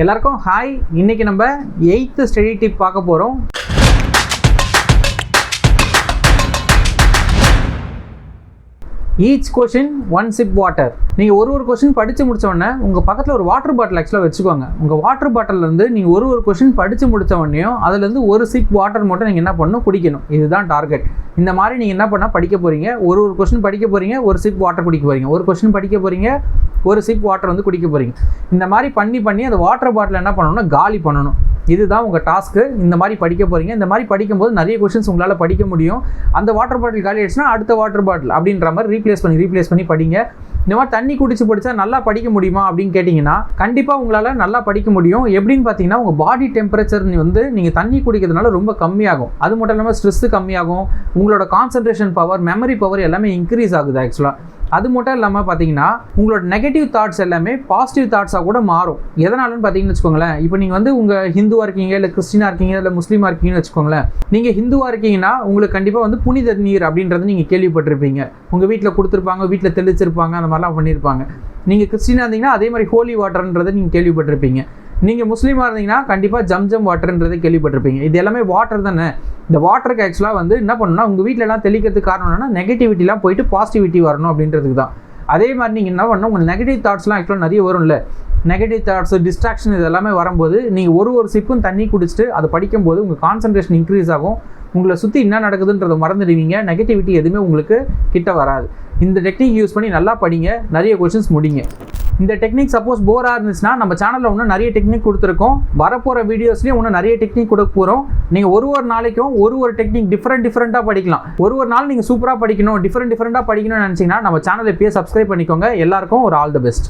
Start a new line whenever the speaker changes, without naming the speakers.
எல்லாருக்கும் ஹாய். இன்னைக்கு நம்ம 8th ஸ்டடி டிப் பார்க்க போகிறோம். Each question 1 sip water. நீங்கள் ஒரு கொஷின் படித்து முடித்த உடனே உங்கள் பக்கத்தில் ஒரு வாட்டர் பாட்டில் ஆக்சுவலாக வச்சுக்கோங்க. உங்கள் வாட்டர் பாட்டிலேருந்து நீங்கள் ஒரு கொஷின் படித்து முடித்த உடனேயும் அதுலேருந்து 1 sip வாட்டர் மட்டும் நீங்கள் என்ன பண்ணணும், குடிக்கணும். இதுதான் டார்கெட். இந்த மாதிரி நீங்கள் என்ன பண்ணால் படிக்க போகிறீங்க, ஒரு கொஷின் படிக்க போகிறீங்க, 1 sip வாட்டர் குடிக்க போகிறீங்க, ஒரு கொஷின் படிக்க போகிறீங்க, 1 sip வாட்டர் வந்து குடிக்க போகிறீங்க. இந்த மாதிரி பண்ணி அந்த வாட்டர் பாட்டில் என்ன பண்ணணும்னா காலி பண்ணணும். இதுதான் உங்கள் டாஸ்க்கு. இந்த மாதிரி படிக்க போகிறீங்க. இந்த மாதிரி படிக்கும்போது நிறைய கொஷின்ஸ் உங்களால் படிக்க முடியும். அந்த வாட்டர் பாட்டில் காலி ஆயிடுச்சுன்னா அடுத்த வாட்டர் பாட்டில் அப்படின்ற மாதிரி ரீப்ளேஸ் பண்ணி படிங்க. இந்த மாதிரி தண்ணி குடிச்சு படித்தா நல்லா படிக்க முடியுமா அப்படின்னு கேட்டிங்கன்னா கண்டிப்பாக உங்களால் நல்லா படிக்க முடியும். எப்படின்னு பார்த்தீங்கன்னா உங்கள் பாடி டெம்பரேச்சர் வந்து நீங்கள் தண்ணி குடிக்கிறதுனால ரொம்ப கம்மியாகும். அது மட்டும் இல்லாமல் ஸ்ட்ரெஸ்ஸு கம்மியாகும். உங்களோட கான்சன்ட்ரேஷன் பவர், மெமரி பவர் எல்லாமே இன்க்ரீஸ் ஆகுது ஆக்சுவலாக. அது மட்டும் இல்லாமல் பார்த்தீங்கன்னா உங்களோட நெகட்டிவ் தாட்ஸ் எல்லாமே பாசிட்டிவ் தாட்ஸாக கூட மாறும். எதனாலன்னு பார்த்தீங்கன்னு வச்சுக்கோங்களேன், இப்போ நீங்கள் வந்து உங்கள் ஹிந்துவாக இருக்கீங்க, இல்லை கிறிஸ்டினாக இருக்கீங்க, இல்லை முஸ்லீமாக இருக்கீங்கன்னு வச்சுக்கோங்களேன். நீங்கள் ஹிந்துவாக இருக்கீங்கன்னா உங்களுக்கு கண்டிப்பாக வந்து புனித நீர் அப்படின்றது நீங்கள் கேள்விப்பட்டிருப்பீங்க. உங்கள் வீட்டில் கொடுத்துருப்பாங்க, வீட்டில் தெளிச்சிருப்பாங்க, அந்த மாதிரிலாம் பண்ணியிருப்பாங்க. நீங்கள் கிறிஸ்டினாக இருந்தீங்கன்னா அதே மாதிரி ஹோலி வாட்டர்ன்றதை நீங்கள் கேள்விப்பட்டிருப்பீங்க. நீங்கள் முஸ்லீமாக இருந்தீங்கன்னா கண்டிப்பாக ஜம் வாட்டர்ன்றதை கேள்விப்பட்டிருப்பீங்க. இது எல்லாமே வாட்டர் தானே. இந்த வாட்டருக்கு ஆக்சுவலாக வந்து என்ன பண்ணணும்னா உங்கள் வீட்டிலலாம் தெளிக்கிறதுக்கு காரணம் என்னன்னா நெகட்டிவிட்டிலாம் போயிட்டு பாசிட்டிவிட்டி வரணும் அப்படின்றதுக்கு தான். அதே மாதிரி நீங்கள் என்ன பண்ணணும், உங்கள் நெகட்டிவ் தாட்ஸ்லாம் ஆக்சுவலாக நிறைய வரும்ல. நெகட்டிவ் தாட்ஸ், டிஸ்ட்ராக்ஷன் இது எல்லாமே வரும்போது நீங்கள் ஒரு சிப்பும் தண்ணி குடிச்சிட்டு அதை படிக்கும்போது உங்கள் கான்சன்ட்ரேஷன் இன்க்ரீஸ் ஆகும். உங்களை சுற்றி என்ன நடக்குதுன்றதை மறந்துடுவீங்க. நெகட்டிவிட்டி எதுவுமே உங்களுக்கு கிட்ட வராது. இந்த டெக்னிக் யூஸ் பண்ணி நல்லா படிங்க, நிறைய கொஷின்ஸ் முடிங்க. இந்த டெக்னிக் சப்போஸ் போராக இருந்துச்சுன்னா நம்ம சேனலில் இன்னும் நிறைய டெக்னிக் கொடுத்துருக்கோம். வரப்போகிற வீடியோஸ்லேயும் இன்னும் நிறைய டெக்னிக் கொடுக்க போகிறோம். நீங்கள் ஒரு நாளைக்கும் ஒரு டெக்னிக் டிஃப்ரெண்ட்டாக படிக்கலாம். ஒரு நாள் நீங்கள் சூப்பராக படிக்கணும், டிஃப்ரெண்ட்டாக படிக்கணும்னு நினச்சிங்கன்னா நம்ம சேனலை இப்போயே சப்ஸ்கிரைப் பண்ணிக்கோங்க. எல்லாருக்கும் ஒரு ஆல் தி பெஸ்ட்.